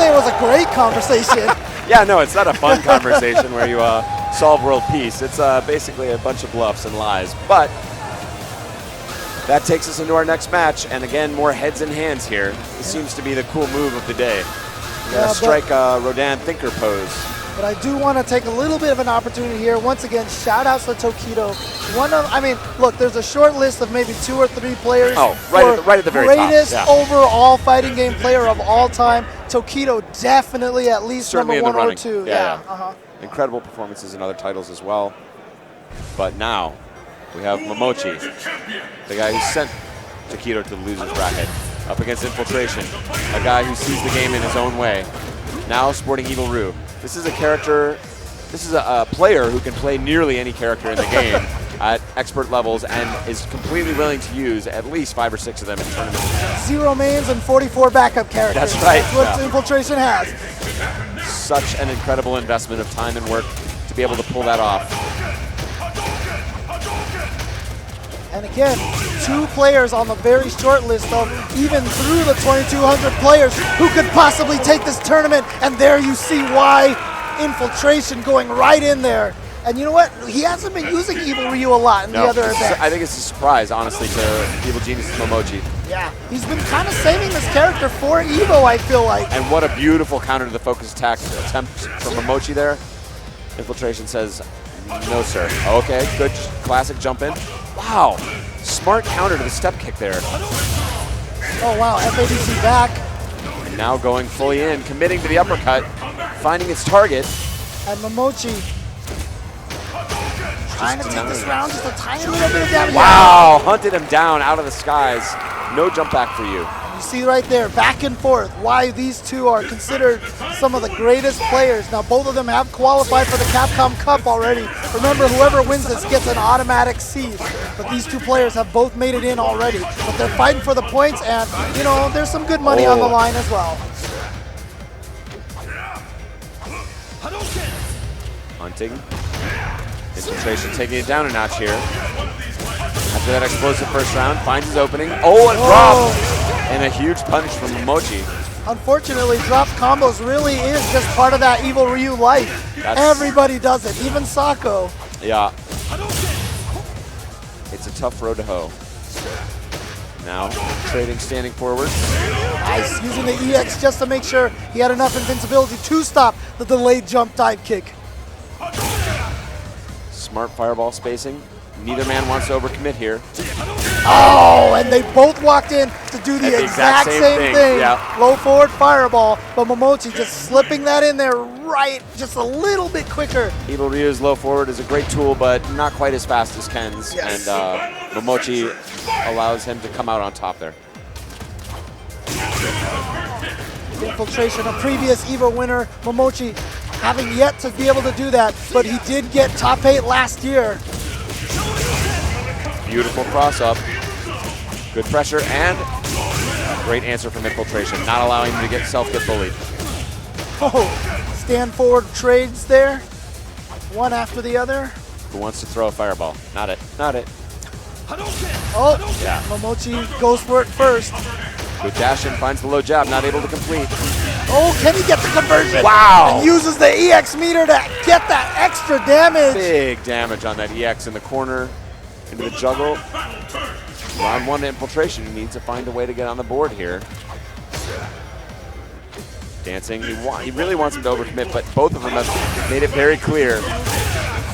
say it was a great conversation. Yeah, no, it's not a fun conversation where you solve world peace. It's basically a bunch of bluffs and lies. But that takes us into our next match, and again, more heads and hands here. This seems to be the cool move of the day. We're gonna strike a Rodan thinker pose. But I do want to take a little bit of an opportunity here. Once again, shout outs to Tokido. I mean, look, there's a short list of maybe 2 or 3 players. Oh, right at the very top. Greatest overall fighting game player of all time. Tokido definitely at least certainly number 1 in the or 2. Yeah. Incredible performances in other titles as well. But now we have Momochi, the guy who sent Tokido to the loser's bracket, up against Infiltration, a guy who sees the game in his own way. Now sporting Evil Ryu. This is a character, this is a player who can play nearly any character in the game at expert levels and is completely willing to use at least 5 or 6 of them in tournaments. 0 mains and 44 backup characters. That's right. That's what Infiltration has. Such an incredible investment of time and work to be able to pull that off. And again, 2 players on the very short list of even through the 2,200 players who could possibly take this tournament. And there you see why Infiltration going right in there. And you know what? He hasn't been using Evil Ryu a lot in the other events. I think it's a surprise, honestly, to Evil Genius Momochi. Yeah, he's been kind of saving this character for EVO, I feel like. And what a beautiful counter to the focus attack attempt from Momochi there. Infiltration says, no, sir. Okay, good classic jump in. Wow, smart counter to the step kick there. Oh, wow, FADC back. And now going fully in, committing to the uppercut, finding its target. And Momochi trying to take this round just a tiny little bit of damage. Wow, hunted him down out of the skies. No jump back for you. You see right there, back and forth, why these 2 are considered some of the greatest players. Now, both of them have qualified for the Capcom Cup already. Remember, whoever wins this gets an automatic seed. But these 2 players have both made it in already. But they're fighting for the points, and, you know, there's some good money on the line as well. Hunting. Infiltration taking it down a notch here. After that explosive first round, finds his opening. Oh, and drop! And a huge punish from Mochi. Unfortunately, drop combos really is just part of that Evil Ryu life. Everybody does it, even Sako. Yeah. It's a tough road to hoe. Now, trading standing forward. Nice, using the EX just to make sure he had enough invincibility to stop the delayed jump dive kick. Smart fireball spacing. Neither man wants to overcommit here. Oh, and they both walked in to do the exact same thing. Yeah. Low forward fireball, but Momochi just slipping that in there right just a little bit quicker. Evil Ryu's low forward is a great tool, but not quite as fast as Ken's. Yes. And Momochi allows him to come out on top there. Infiltration, a previous EVO winner. Momochi having yet to be able to do that, but he did get top 8 last year. Beautiful cross up. Good pressure and great answer from Infiltration, not allowing him to get bullied. Oh, stand forward trades there. One after the other. Who wants to throw a fireball? Not it. Not it. Oh, yeah. Momochi goes for it first. Good dash in, finds the low jab, not able to complete. Oh, can he get the conversion? Wow! And uses the EX meter to get that extra damage. Big damage on that EX in the corner, into the juggle. Round 1 to Infiltration. He needs to find a way to get on the board here. Dancing. He really wants him to overcommit, but both of them have made it very clear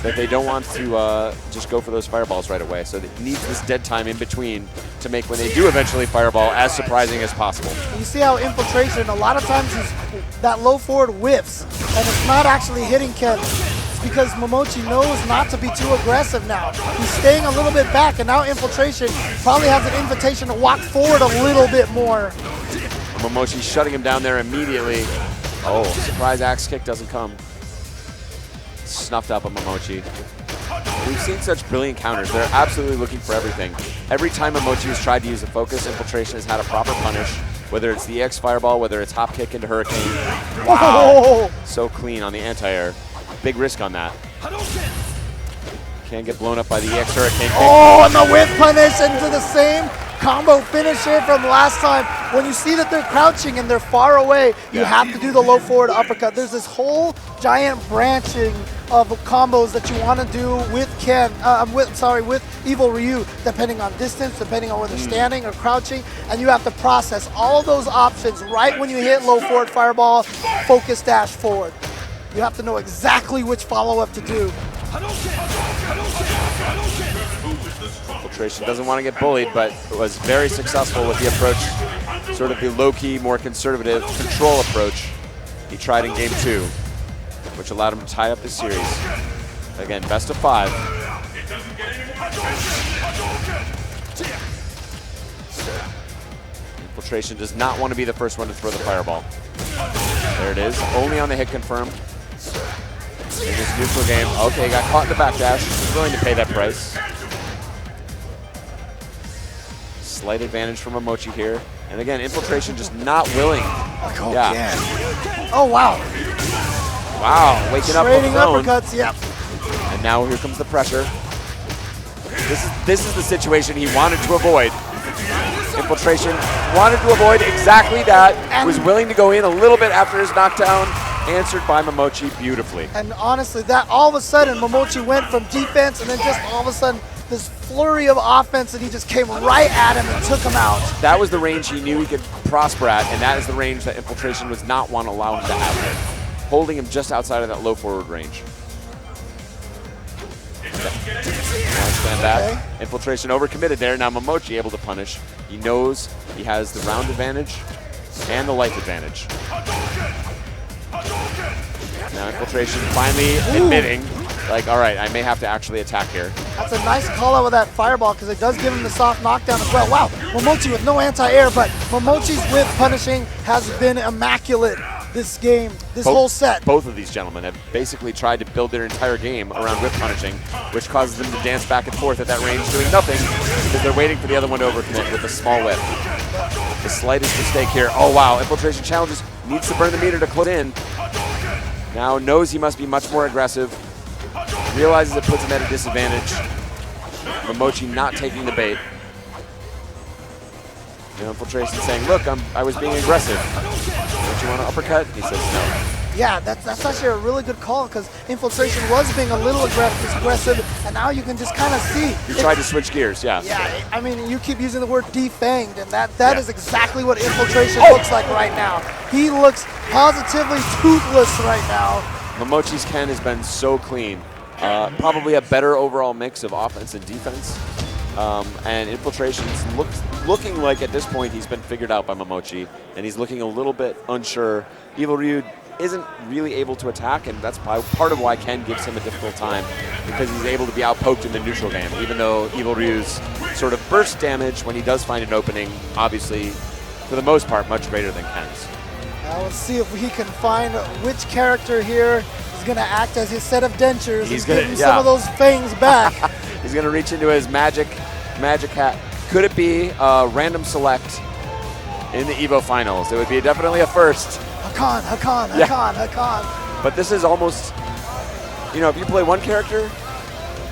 that they don't want to just go for those fireballs right away. So he needs this dead time in between to make when they do eventually fireball as surprising as possible. You see how Infiltration, a lot of times that low forward whiffs, and it's not actually hitting Ken. It's because Momochi knows not to be too aggressive now. He's staying a little bit back, and now Infiltration probably has an invitation to walk forward a little bit more. Momochi shutting him down there immediately. Oh, surprise axe kick doesn't come. Snuffed up on Momochi. We've seen such brilliant counters. They're absolutely looking for everything. Every time Momochi has tried to use a focus, Infiltration has had a proper punish, whether it's the EX fireball, whether it's hop kick into Hurricane. Wow. So clean on the anti-air. Big risk on that. Can get blown up by the EX Hurricane. Oh, and the whip punish into the same combo finisher from last time. When you see that they're crouching and they're far away, you have to do the low forward uppercut. There's this whole giant branching of combos that you want to do with with Evil Ryu, depending on distance, depending on where they're standing or crouching, and you have to process all those options right when you hit low forward fireball, focus dash forward. You have to know exactly which follow-up to do. Infiltration doesn't want to get bullied, but was very successful with the approach, sort of the low-key, more conservative control approach he tried in game 2, which allowed him to tie up the series. Again, best of 5. Infiltration does not want to be the first one to throw the fireball. There it is, only on the hit confirm. In this neutral game, okay, got caught in the backdash. He's willing to pay that price. Slight advantage from Momochi here. And again, Infiltration just not willing. Oh, wow. Wow, waking up Trading the phone. uppercuts, yep. And now here comes the pressure. This is the situation he wanted to avoid. Infiltration wanted to avoid exactly that. And was willing to go in a little bit after his knockdown. Answered by Momochi beautifully. And honestly, that all of a sudden, Momochi went from defense and then just all of a sudden, this flurry of offense, and he just came right at him and took him out. That was the range he knew he could prosper at, and that is the range that Infiltration was not want to allow him to have, holding him just outside of that low forward range. Stand back. Infiltration overcommitted there. Now Momochi able to punish. He knows he has the round advantage and the life advantage. Now Infiltration finally admitting, like, all right, I may have to actually attack here. That's a nice call out with that fireball because it does give him the soft knockdown as well. Wow, Momochi with no anti-air, but Momochi's whip punishing has been immaculate this game, whole set. Both of these gentlemen have basically tried to build their entire game around whip punishing, which causes them to dance back and forth at that range doing nothing because they're waiting for the other one to overcommit with a small whip. The slightest mistake here. Oh, wow, Infiltration challenges, needs to burn the meter to close in. Now knows he must be much more aggressive. Realizes it puts him at a disadvantage. Momochi not taking the bait. Infiltration saying, look, I was being aggressive. Don't you want to uppercut? He says no. Yeah, that's actually a really good call because Infiltration was being a little aggressive, and now you can just kind of see. You tried to switch gears, yeah. Yeah, I mean, you keep using the word defanged, and that is exactly what Infiltration looks like right now. He looks positively toothless right now. Momochi's Ken has been so clean. Probably a better overall mix of offense and defense. And Infiltration's looking like at this point he's been figured out by Momochi, and he's looking a little bit unsure. Evil Ryu isn't really able to attack, and that's part of why Ken gives him a difficult time, because he's able to be outpoked in the neutral game, even though Evil Ryu's sort of burst damage when he does find an opening, obviously, for the most part, much greater than Ken's. Now let's see if we can find which character here is going to act as his set of dentures. He's getting some of those fangs back. He's going to reach into his magic hat. Could it be a random select in the EVO finals? It would be definitely a first. Hakan. But this is almost, if you play one character,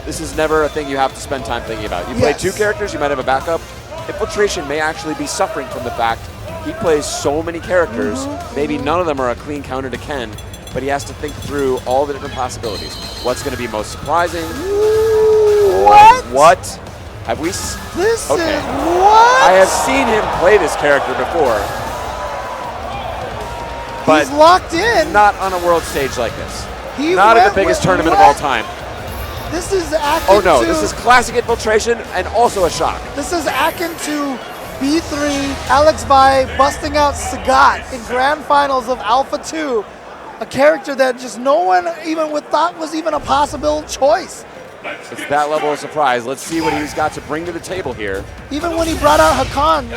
this is never a thing you have to spend time thinking about. You play two characters, you might have a backup. Infiltration may actually be suffering from the fact he plays so many characters. Maybe none of them are a clean counter to Ken, but he has to think through all the different possibilities. What's going to be most surprising? What? Have we? This is what? I have seen him play this character before. But he's locked in. Not on a world stage like this. Not at the biggest tournament of all time. This is akin this is classic Infiltration and also a shock. This is akin to B3 Alex Bai busting out Sagat in grand finals of Alpha 2. A character that just no one even thought was even a possible choice. It's that level of surprise. Let's see what he's got to bring to the table here. Even when he brought out Hakan,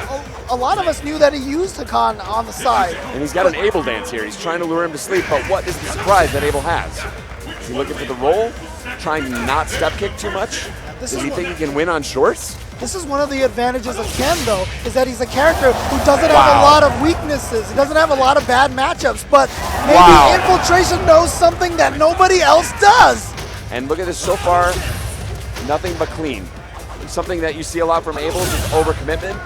a lot of us knew that he used Hakan on the side. And he's got an Abel dance here. He's trying to lure him to sleep, but what is the surprise that Abel has? Is he looking for the roll? Trying to not step kick too much? Does he think he can win on shorts? This is one of the advantages of Ken, though, is that he's a character who doesn't have a lot of weaknesses. He doesn't have a lot of bad matchups, but maybe Infiltration knows something that nobody else does. And look at this so far, nothing but clean. something that you see a lot from Abel is overcommitment.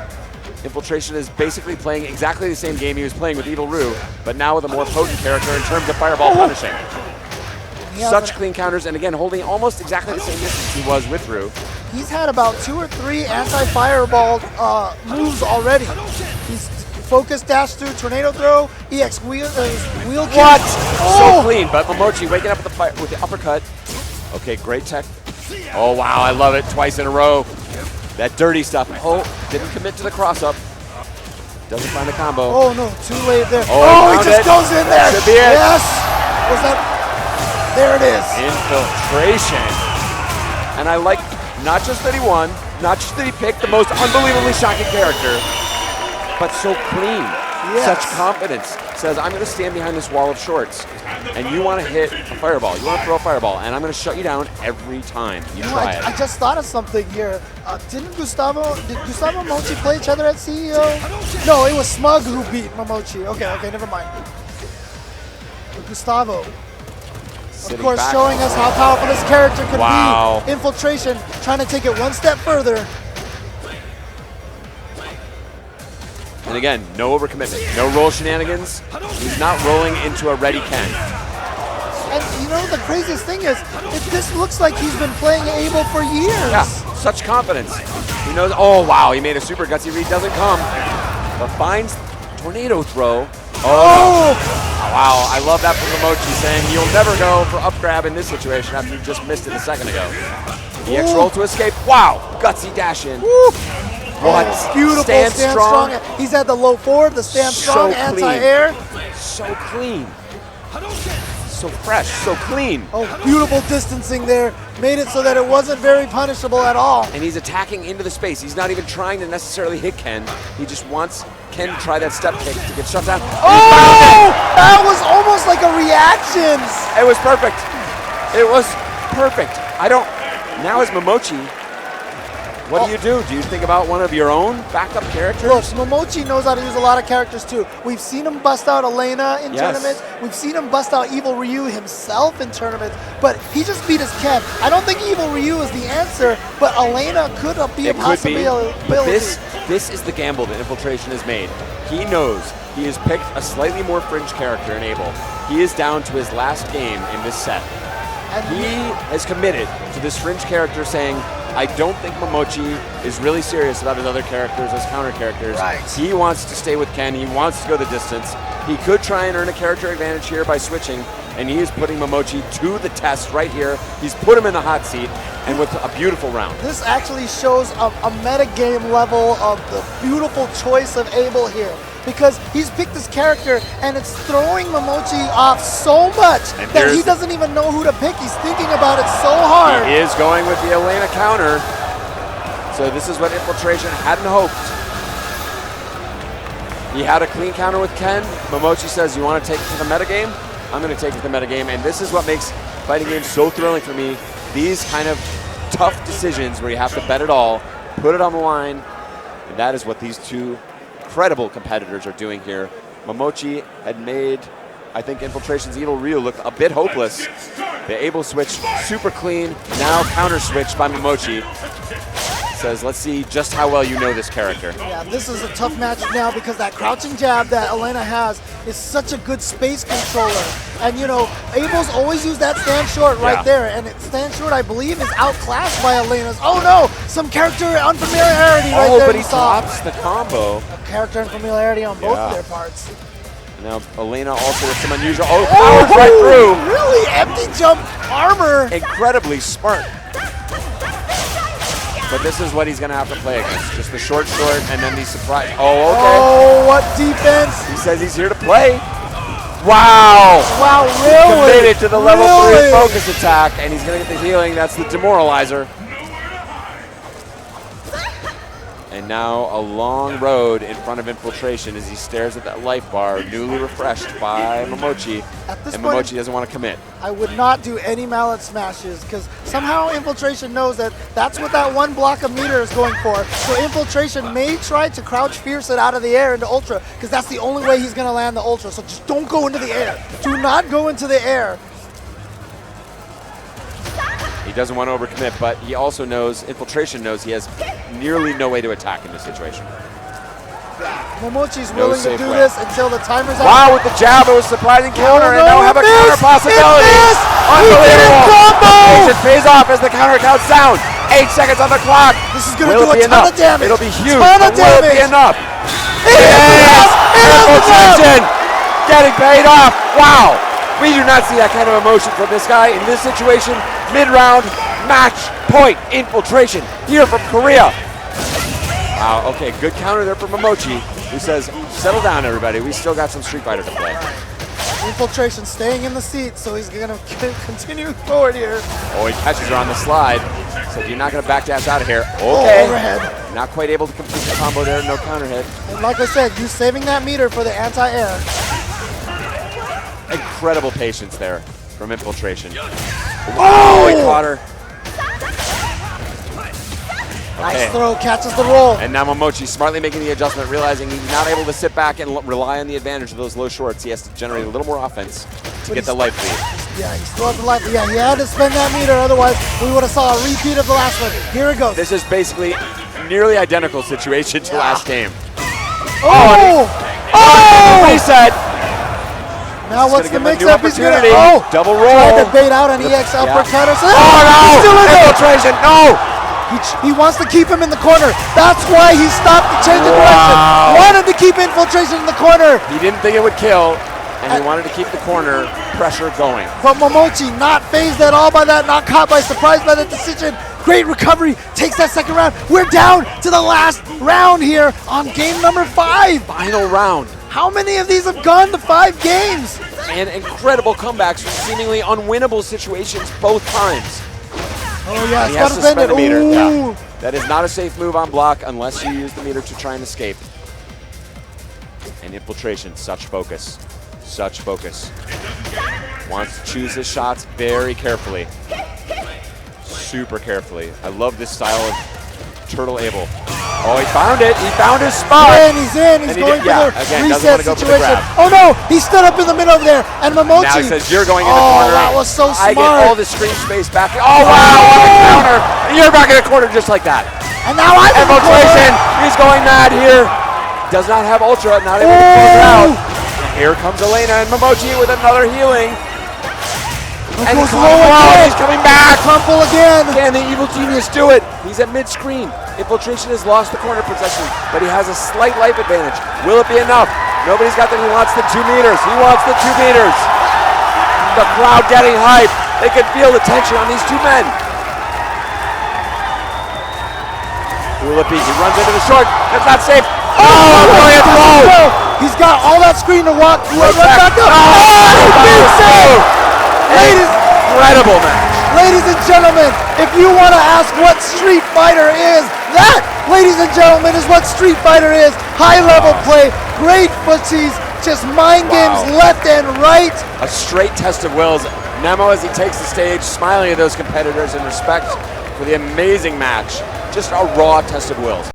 Infiltration is basically playing exactly the same game he was playing with Evil Ryu, but now with a more potent character in terms of fireball punishing. Such clean counters, and again, holding almost exactly the same distance he was with Ryu. He's had about 2 or 3 anti-fireball moves already. He's focus dash through, tornado throw, EX wheel kick. What? Oh! So clean, but Momochi waking up with the uppercut. Okay, great tech. Oh, wow, I love it. Twice in a row. That dirty stuff. Oh, didn't commit to the cross-up. Doesn't find the combo. Oh, no, too late there. Oh, he just goes in there. Should be it. Yes. Was that? There it is. Infiltration. And I like not just that he won, not just that he picked the most unbelievably shocking character, but so clean. Yes. Such confidence. Says, I'm going to stand behind this wall of shorts, and you want to hit a fireball. You want to throw a fireball, and I'm going to shut you down every time you try it. I just thought of something here. Did Gustavo and Mochi play each other at CEO? No, it was Smug who beat Momochi. Okay, never mind. But Gustavo, Sitting of course, back. showing us how powerful this character could Wow. be. Infiltration, trying to take it one step further. And again, no overcommitment, no roll shenanigans. He's not rolling into a ready Ken. And you know, the craziest thing is, this looks like he's been playing Abel for years. Yeah, such confidence. He knows, oh wow, he made a super gutsy read, doesn't come. But finds tornado throw. Oh! Wow, I love that from Momochi saying you'll never go for up grab in this situation after you just missed it a second ago. EX roll to escape. Wow, gutsy dash in. Woo. What? Beautiful stand strong. He's had the low forward, the stand So strong, clean. anti-air. So clean. So fresh, so clean. Oh, beautiful distancing there. Made it so that it wasn't very punishable at all. And he's attacking into the space. He's not even trying to necessarily hit Ken. He just wants Ken to try that step kick to get shut down. Oh! That was almost like a reaction. It was perfect. It was perfect. Now as Momochi, what do? Do you think about one of your own backup characters? Look, Momochi knows how to use a lot of characters too. We've seen him bust out Elena in Yes. tournaments. We've seen him bust out Evil Ryu himself in tournaments. But he just beat his Ken. I don't think Evil Ryu is the answer, but Elena could be a It could be. possibility. But this is the gamble that Infiltration has made. He knows he has picked a slightly more fringe character in Abel. He is down to his last game in this set. And He has committed to this fringe character saying, I don't think Momochi is really serious about his other characters as counter characters. Right. He wants to stay with Ken. He wants to go the distance. He could try and earn a character advantage here by switching, and he is putting Momochi to the test right here. He's put him in the hot seat, and with a beautiful round. this actually shows a metagame level of the beautiful choice of Abel here. Because he's picked this character and it's throwing Momochi off so much that he doesn't even know who to pick. He's thinking about it so hard. He is going with the Elena counter. So this is what Infiltration hadn't hoped. He had a clean counter with Ken. Momochi says, you want to take it to the metagame? I'm going to take it to the metagame. And this is what makes fighting games so thrilling for me. These kind of tough decisions where you have to bet it all, put it on the line. And that is what these two incredible competitors are doing here. Momochi had made, I think, Infiltration's Evil Ryu look a bit hopeless. The Abel switch, super clean, now counter switch by Momochi. Says, let's see just how well you know this character. Yeah, this is a tough match now because that crouching jab that Elena has is such a good space controller. And you know, Abel's always used that stand short right there. And stand short, I believe, is outclassed by Elena's. Oh no, some character unfamiliarity right there. Oh, but he drops the combo. Character unfamiliarity on both of their parts. Now Elena also with some unusual, powers right through. Really empty jump armor. Incredibly smart. But this is what he's going to have to play against. Just the short, and then the surprise. Oh, okay. Oh, what defense. He says he's here to play. Wow. Wow, really? Committed to the level 3 focus attack, and he's going to get the healing. That's the demoralizer. And now a long road in front of Infiltration as he stares at that life bar, newly refreshed by Momochi. At this and point, Momochi doesn't want to commit. I would not do any mallet smashes because somehow Infiltration knows that that's what that one block of meter is going for. So Infiltration may try to crouch fierce it out of the air into Ultra because that's the only way he's going to land the Ultra. So just don't go into the air. Do not go into the air. He doesn't want to overcommit, but he also knows, Infiltration knows, he has nearly no way to attack in this situation. Momochi's No willing to safe do way. this until the timer's up. Wow, with the jab, it was a surprising counter, and now have a counter possibility. Unbelievable! Infiltration pays off as the counter counts down. 8 seconds on the clock. This is going to Will do it be a ton enough? of damage. It'll be huge, Ton of but will it be damage. enough? It is! Infiltration getting paid off. Wow. We do not see that kind of emotion from this guy in this situation. Mid-round, match point, Infiltration here from Korea. Wow, okay, good counter there from Momochi, who says, settle down, everybody. We still got some Street Fighter to play. Infiltration staying in the seat, so he's going to continue forward here. Oh, he catches her on the slide. Said, you're not going to back dash out of here. Okay. Oh, overhead. Not quite able to complete the combo there. No counter hit. And like I said, you saving that meter for the anti-air. Incredible patience there from Infiltration. Oh, he caught her. Nice throw, catches the roll. And now Momochi smartly making the adjustment, realizing he's not able to sit back and rely on the advantage of those low shorts. He has to generate a little more offense to get the life lead. Yeah, he still has the life. Yeah, he had to spend that meter, otherwise we would have saw a repeat of the last one. Here it goes. This is basically nearly identical situation to last game. Oh! Reset. Now what's the gonna give him a new mix-up? He's going to opportunity. Double roll. Trying to bait out an EX uppercut or something. Oh no! He's still in there. Infiltration, no! He wants to keep him in the corner. That's why he stopped the change of direction. Wanted to keep Infiltration in the corner. He didn't think it would kill, and he wanted to keep the corner pressure going. But Momochi not phased at all by that, not caught by surprise by that decision. Great recovery, takes that second round. We're down to the last round here on game number 5. Final round. How many of these have gone to 5 games? And incredible comebacks from seemingly unwinnable situations both times. Oh yeah, He it's has got to to bend spend it. a meter. Ooh. Yeah. That is not a safe move on block unless you use the meter to try and escape. And Infiltration, such focus. Such focus. Wants to choose his shots very carefully. Super carefully. I love this style of Turtle Abel. Oh, he found it. He found his spot. He's in. He's going for the reset situation. Oh no, he stood up in the middle there. And Momochi. Now he says, you're going in the Oh, corner. that was so I smart. get all the screen space back. Oh, wow, on the counter. And you're back in the corner just like that. And now I'm in the Infiltration. corner. He's going mad here. Does not have Ultra. Not able to close it out. And here comes Elena and Momochi with another healing. And he's coming back. Crumple again. Can the Evil Genius do it? He's at mid-screen. Infiltration has lost the corner possession, but he has a slight life advantage. Will it be enough? Nobody's got that. He wants the 2 meters. He wants the 2 meters. The crowd getting hyped. They can feel the tension on these 2 men. Will it be? He runs into the short. That's not safe. Oh, brilliant throw. He's got all that screen to walk. Right back up. Big save. Incredible match. Ladies and gentlemen, if you want to ask what Street Fighter is, that, ladies and gentlemen, is what Street Fighter is. High-level play, great footsies, just mind games left and right. A straight test of wills. Nemo, as he takes the stage, smiling at those competitors in respect for the amazing match. Just a raw test of wills.